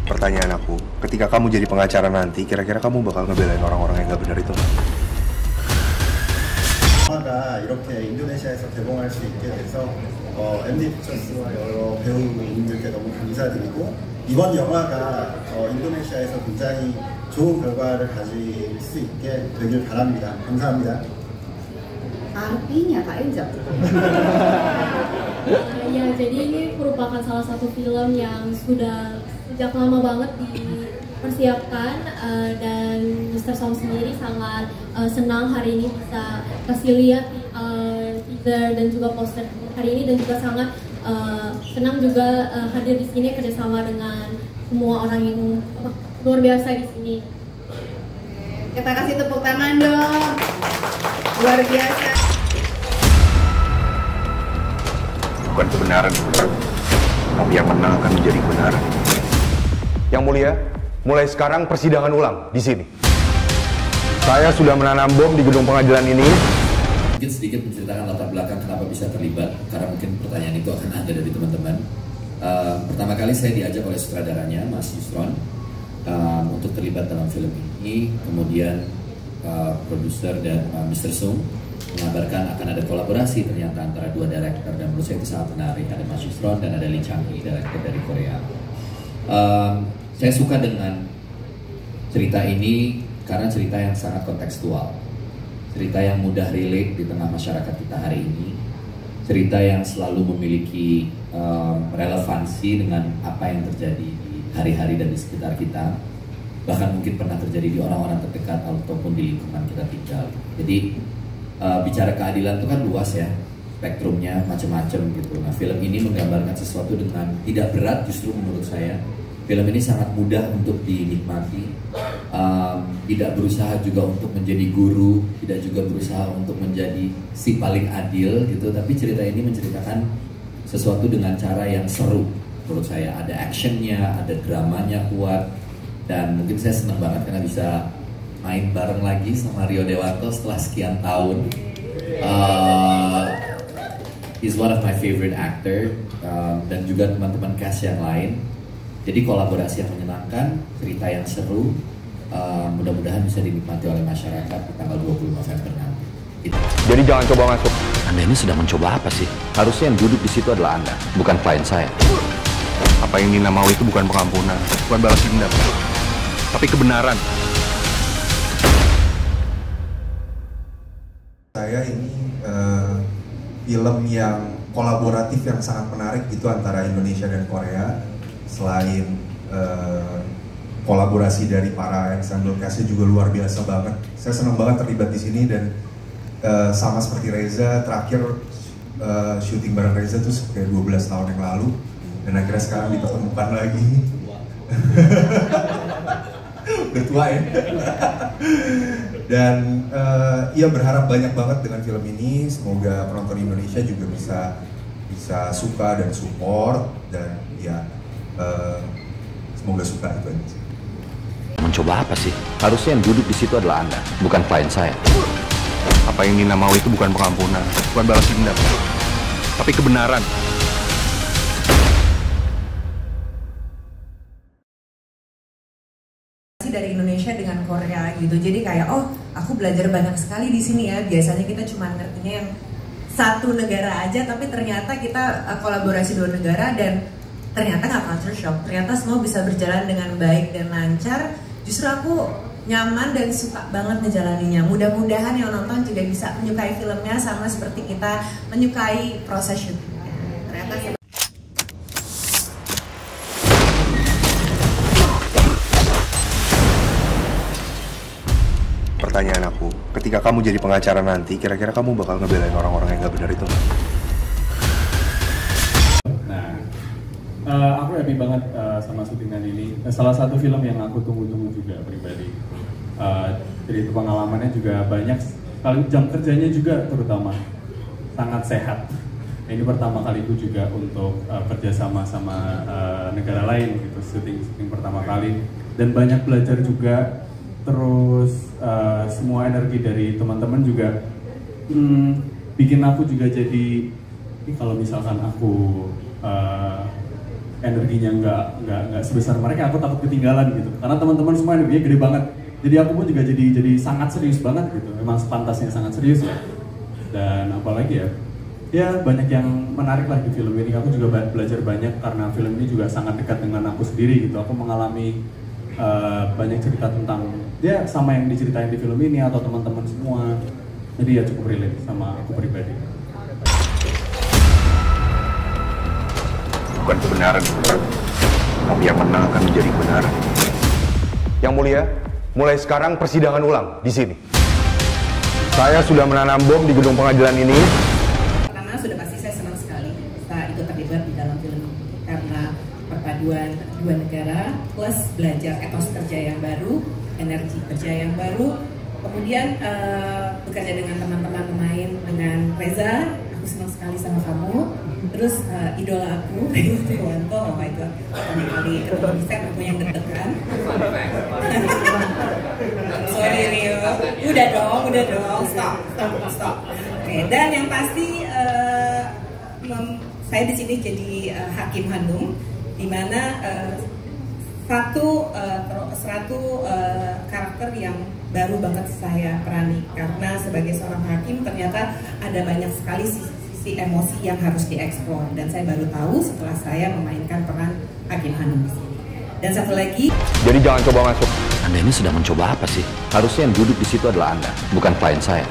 Pertanyaan aku, ketika kamu jadi pengacara nanti, kira-kira kamu bakal ngebelain orang-orang yang gak benar itu? 영화가 이렇게 인도네시아에서 개봉할 수 있게 돼서 MD 피처스와 여러 배우님들께 너무 감사드리고, 이번 영화가 인도네시아에서 굉장히 좋은 결과를 가질 수 있게 되길 바랍니다. 감사합니다. Artinya Kak Enza. Ya, jadi ini merupakan salah satu film yang sudah sejak lama banget dipersiapkan, dan Mr. Song sendiri sangat senang hari ini bisa kasih lihat teaser dan juga poster hari ini, dan juga sangat senang juga hadir di sini kerjasama dengan semua orang yang luar biasa di sini. Kita kasih tepuk tangan dong. Luar biasa. Bukan kebenaran, tapi yang menang akan menjadi kebenaran. Yang mulia, mulai sekarang persidangan ulang di sini. Saya sudah menanam bom di gedung pengadilan ini. Mungkin sedikit menceritakan latar belakang kenapa bisa terlibat, karena mungkin pertanyaan itu akan ada dari teman-teman. Pertama kali saya diajak oleh sutradaranya, Mas Yusron, untuk terlibat dalam film ini. Kemudian produser dan Mr. Sung mengabarkan akan ada kolaborasi ternyata antara dua director, dan menurut saya itu sangat menarik. Ada Mas Yusron dan ada Lee Chang-hee, director dari Korea. Saya suka dengan cerita ini karena cerita yang sangat kontekstual, cerita yang mudah relate di tengah masyarakat kita hari ini, cerita yang selalu memiliki relevansi dengan apa yang terjadi di hari-hari dan di sekitar kita, bahkan mungkin pernah terjadi di orang-orang terdekat ataupun di lingkungan kita tinggal. Jadi bicara keadilan itu kan luas ya, spektrumnya macam-macam gitu. Nah, film ini menggambarkan sesuatu dengan tidak berat, justru menurut saya film ini sangat mudah untuk dinikmati, tidak berusaha juga untuk menjadi guru, tidak juga berusaha untuk menjadi si paling adil gitu, tapi cerita ini menceritakan sesuatu dengan cara yang seru menurut saya. Ada actionnya, ada dramanya kuat, dan mungkin saya senang banget karena bisa main bareng lagi sama Rio Dewanto setelah sekian tahun. He's one of my favorite actor, dan juga teman-teman cast yang lain. Jadi kolaborasi yang menyenangkan, cerita yang seru, mudah-mudahan bisa dinikmati oleh masyarakat di tanggal 20 November nanti. Jadi jangan coba masuk. Anda ini sedang mencoba apa sih? Harusnya yang duduk di situ adalah Anda, bukan klien saya. Apa yang Nina mau itu bukan pengampunan, bukan balas dendam, tapi kebenaran. Saya ini film yang kolaboratif yang sangat menarik gitu antara Indonesia dan Korea. Selain kolaborasi dari para ensemble cast-nya juga luar biasa banget. Saya senang banget terlibat di sini, dan sama seperti Reza, terakhir syuting bareng Reza tuh kayak 12 tahun yang lalu, dan akhirnya sekarang dipertemukan lagi. Udah tua ya. Dan ya berharap banyak banget dengan film ini. Semoga penonton Indonesia juga bisa suka dan support, dan ya semoga suka itu aja. Mencoba apa sih? Harusnya yang duduk di situ adalah Anda, bukan klien saya. Apa yang Nina mau itu bukan pengampunan, bukan balas dendam, tapi kebenaran. Dari Indonesia dengan Korea gitu, jadi kayak aku belajar banyak sekali di sini ya. Biasanya kita cuma ngertinya yang satu negara aja, tapi ternyata kita kolaborasi dua negara, dan ternyata nggak culture shock. Ternyata semua bisa berjalan dengan baik dan lancar. Justru aku nyaman dan suka banget ngejalaninya. Mudah-mudahan yang nonton juga bisa menyukai filmnya sama seperti kita menyukai proses syutingnya. Ternyata Pertanyaan aku, ketika kamu jadi pengacara nanti, kira-kira kamu bakal ngebelain orang-orang yang gak benar itu? Nah, aku happy banget sama syutingan ini. Salah satu film yang aku tunggu-tunggu juga pribadi. Jadi pengalamannya juga banyak, kali jam kerjanya juga terutama sangat sehat. Ini pertama kali itu juga untuk kerjasama sama negara lain gitu, syuting pertama kali, dan banyak belajar juga. Terus semua energi dari teman-teman juga bikin aku juga jadi, kalau misalkan aku energinya nggak sebesar mereka, aku takut ketinggalan gitu. Karena teman-teman semua energinya gede banget. Jadi aku pun juga jadi sangat serius banget gitu. Memang sepantasnya sangat serius ya. Dan apalagi ya banyak yang menarik lah di film ini. Aku juga belajar banyak karena film ini juga sangat dekat dengan aku sendiri gitu. Aku mengalami banyak cerita tentang dia sama yang diceritain di film ini atau teman-teman semua. Jadi ya cukup relate sama aku pribadi. Bukan kebenaran, tapi yang menang akan menjadi kebenaran. Yang mulia, mulai sekarang persidangan ulang di sini. Saya sudah menanam bom di gedung pengadilan ini. Pertama sudah pasti saya senang sekali bisa ikut terlibat di dalam film ini karena perpaduan dua negara plus belajar etos kerja yang baru, energi kerja yang baru, kemudian bekerja dengan teman-teman pemain, dengan Reza, aku senang sekali sama kamu. Terus idola aku, Rio Dewanto, oh my god, kali ketemu set aku yang deg-degan. Sorry Rio, udah dong, stop. Oke, dan yang pasti saya di sini jadi Hakim Hanum, di mana satu karakter yang baru banget saya perani karena sebagai seorang hakim ternyata ada banyak sekali sisi emosi yang harus dieksplor dan saya baru tahu setelah saya memainkan peran Hakim Hanum di sini. Dan satu lagi, jadi jangan coba masuk. Anda ini sedang mencoba apa sih? Harusnya yang duduk di situ adalah Anda, bukan klien saya.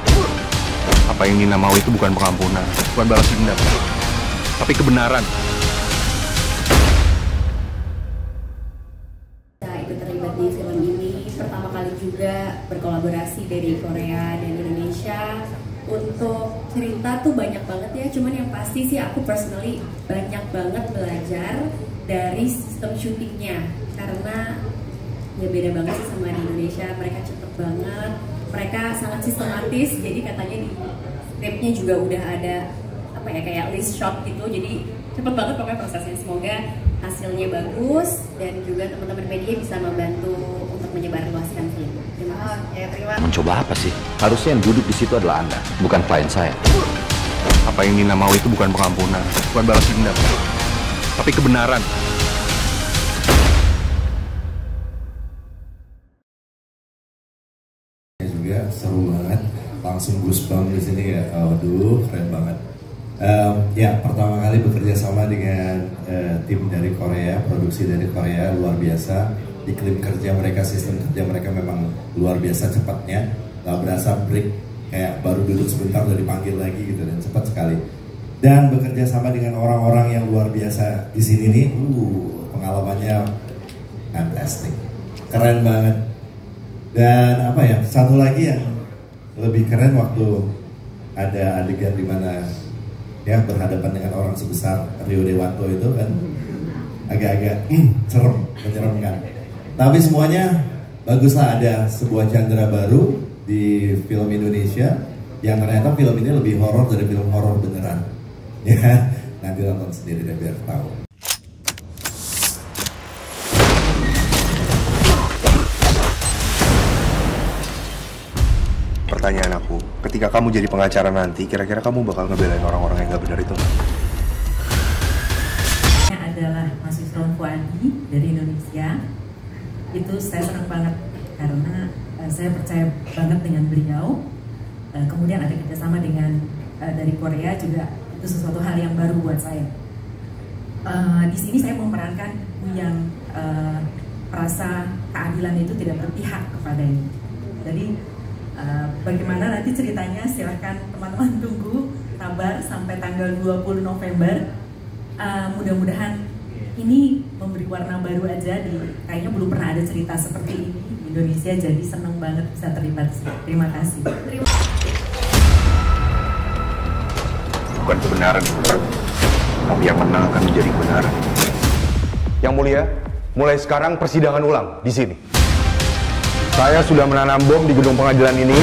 Apa yang Nina mau itu bukan pengampunan, bukan balas dendam, tapi kebenaran. Ikut terlibat di film ini pertama kali juga berkolaborasi dari Korea dan Indonesia. Untuk cerita tuh banyak banget ya, cuman yang pasti sih aku personally banyak banget belajar dari sistem syutingnya karena ya beda banget sih sama di Indonesia. Mereka cepet banget, mereka sangat sistematis, jadi katanya di scriptnya juga udah ada apa ya kayak list shot gitu, jadi cepet banget pokoknya prosesnya. Semoga hasilnya bagus dan juga teman-teman media bisa membantu untuk menyebarluaskan film. Terima kasih. Mencoba apa sih? Harusnya yang duduk di situ adalah Anda, bukan klien saya. Apa yang Nina mau itu bukan pengampunan, bukan balas dendam, tapi kebenaran. Juga seru banget, langsung goosebumps di sini ya. Aduh, keren banget. Ya, pertama kali bekerja sama dengan tim dari Korea, produksi dari Korea luar biasa. Iklim kerja mereka, sistem kerja mereka memang luar biasa cepatnya. Gak berasa break, kayak baru duduk sebentar udah dipanggil lagi gitu, dan cepat sekali. Dan bekerja sama dengan orang-orang yang luar biasa di sini nih, pengalamannya fantastic, keren banget. Dan apa ya, satu lagi yang lebih keren waktu ada adegan di mana ya berhadapan dengan orang sebesar Rio Dewanto itu kan agak-agak serem, menyeramkan. Tapi semuanya baguslah, ada sebuah genre baru di film Indonesia yang ternyata film ini lebih horor dari film horor beneran. Ya, nanti nonton sendiri dan biar tahu. Pertanyaan aku, ketika kamu jadi pengacara nanti, kira-kira kamu bakal ngebelain orang-orang yang gak benar itu? adalah Mas Yusron Fuadi dari Indonesia. Itu saya senang banget karena saya percaya banget dengan beliau. Kemudian ada kerjasama dengan dari Korea juga, itu sesuatu hal yang baru buat saya. Di sini saya memerankan yang rasa keadilan itu tidak berpihak kepadanya. Jadi bagaimana nanti ceritanya, silahkan teman-teman tunggu, sabar sampai tanggal 20 November. Mudah-mudahan ini memberi warna baru aja, kayaknya belum pernah ada cerita seperti ini di Indonesia, jadi seneng banget bisa terlibat. Terima kasih. Bukan kebenaran, tapi yang menang akan menjadi kebenaran. Yang mulia, mulai sekarang persidangan ulang di sini. Saya sudah menanam bom di gedung pengadilan ini.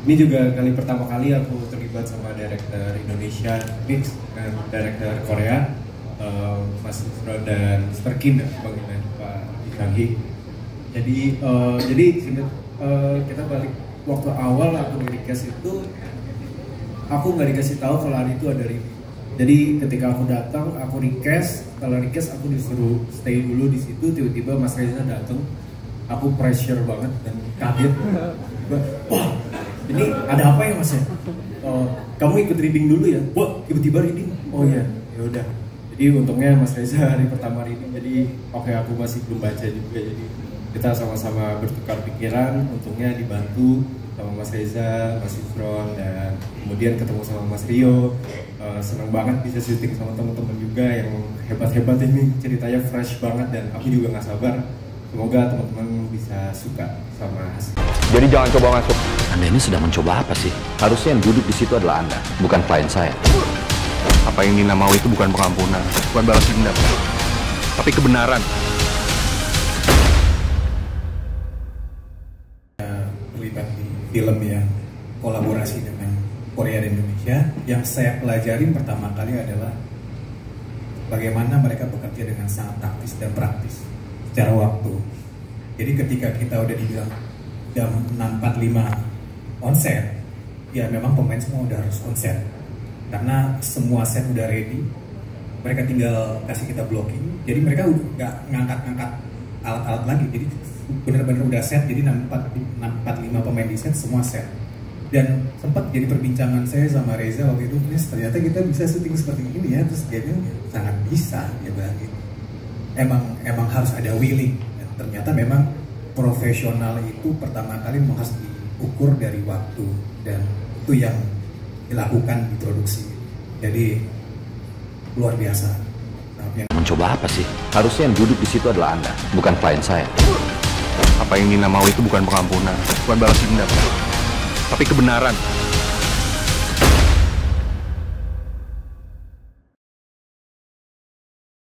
Ini juga pertama kali aku terlibat sama director Indonesia mix dan director Korea, Mas Yusron dan Mr. Kim, panggilnya Pak Ikragi. Jadi kita balik waktu awal aku di request itu, aku nggak dikasih tahu kalau hari itu ada review. Jadi ketika aku datang, aku request, kalau request aku disuruh stay dulu di situ. Tiba-tiba Mas Reza datang, aku pressure banget dan kaget. Wah, ini ada apa ya Mas ya? Kamu ikut reading dulu ya? Wah, tiba-tiba reading. Oh ya, ya udah. Jadi untungnya Mas Reza hari pertama reading, jadi oke, aku masih belum baca juga, jadi kita sama-sama bertukar pikiran. Untungnya dibantu sama Mas Reza, Mas Yusron, dan kemudian ketemu sama Mas Rio. Senang banget bisa syuting sama teman-teman juga yang hebat-hebat ini, ceritanya fresh banget dan aku juga nggak sabar. Semoga teman-teman bisa suka sama hasil. Jadi jangan coba masuk. Anda ini sedang mencoba apa sih? Harusnya yang duduk di situ adalah Anda, bukan klien saya. Apa yang Nina mau itu bukan pengampunan, bukan balas dendam, tapi kebenaran. Terlibat di film yang kolaborasi dengan Korea dan Indonesia, yang saya pelajarin pertama kali adalah bagaimana mereka bekerja dengan sangat taktis dan praktis secara waktu. Jadi ketika kita udah dibilang jam 6.45 on set, ya memang pemain semua udah harus on set karena semua set udah ready. Mereka tinggal kasih kita blocking, jadi mereka udah nggak ngangkat-ngangkat alat-alat lagi, jadi benar-benar udah set. Jadi 6.45 pemain di set, semua set. Dan sempat jadi perbincangan saya sama Reza waktu itu, ternyata kita bisa syuting seperti ini ya. Terus dia bilang sangat bisa, dia bilang gitu. Emang harus ada willing. Dan ternyata memang profesional itu pertama kali harus diukur dari waktu, dan itu yang dilakukan di produksi. Jadi luar biasa. Mencoba apa sih? Harusnya yang duduk di situ adalah Anda, bukan klien saya. Apa yang Nina mau itu bukan pengampunan, bukan balas dendam, tapi kebenaran.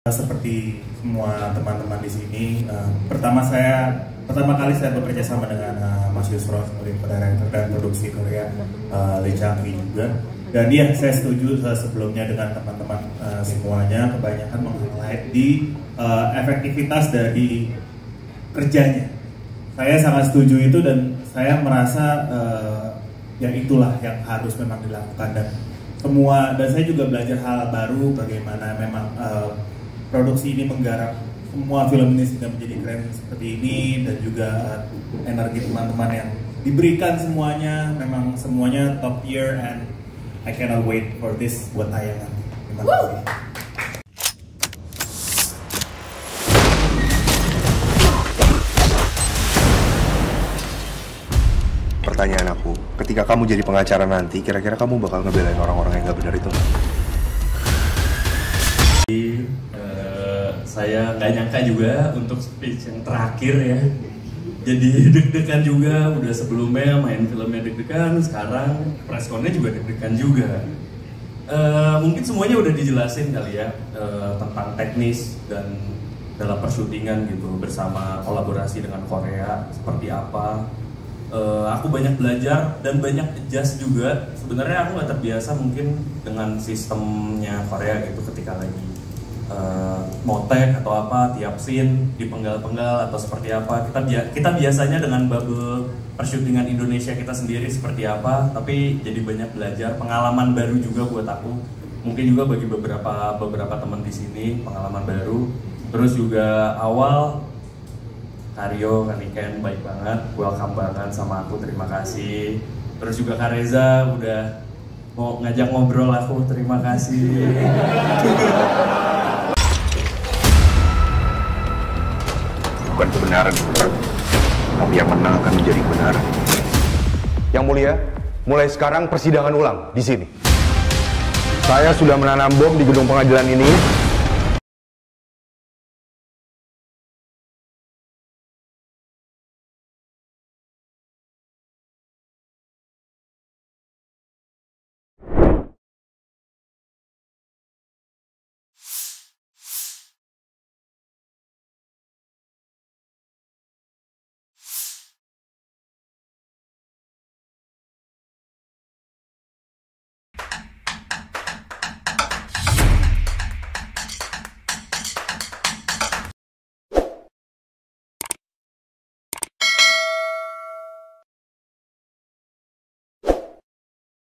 Seperti semua teman-teman di sini, pertama kali saya bekerja sama dengan Mas Yusron sebagai director dan produksi Korea, Lee Chang-hee juga. Dan iya, saya setuju sebelumnya dengan teman-teman semuanya, kebanyakan meng-highlight di efektivitas dari kerjanya. Saya sangat setuju itu, dan saya merasa ya itulah yang harus memang dilakukan, dan saya juga belajar hal baru bagaimana memang produksi ini menggarap semua film ini sehingga menjadi keren seperti ini, dan juga energi teman-teman yang diberikan semuanya memang semuanya top tier, and I cannot wait for this buat tayangan. Terima kasih. Pertanyaan aku, ketika kamu jadi pengacara nanti, kira-kira kamu bakal ngebelain orang-orang yang gak benar itu? Saya nggak nyangka juga untuk speech yang terakhir ya. Jadi deg-degan juga, udah sebelumnya main filmnya deg-degan, sekarang press con-nya juga deg-degan juga. Mungkin semuanya udah dijelasin kali ya, tentang teknis dan dalam persyutingan gitu, bersama kolaborasi dengan Korea seperti apa. Aku banyak belajar dan banyak adjust juga. Sebenarnya aku nggak terbiasa mungkin dengan sistemnya Korea gitu, ketika lagi motek atau apa, tiap scene dipenggal-penggal atau seperti apa. Kita biasanya dengan bubble persyutingan Indonesia kita sendiri seperti apa, tapi jadi banyak belajar, pengalaman baru juga buat aku. Mungkin juga bagi beberapa teman di sini pengalaman baru. Terus juga awal Karyo, Kaniken baik banget, welcome banget sama aku, terima kasih. Terus juga Kak Reza udah mau ngajak ngobrol aku, terima kasih. Bukan kebenaran, tapi yang menang akan menjadi kebenaran. Yang mulia, mulai sekarang persidangan ulang di sini. Saya sudah menanam bom di gedung pengadilan ini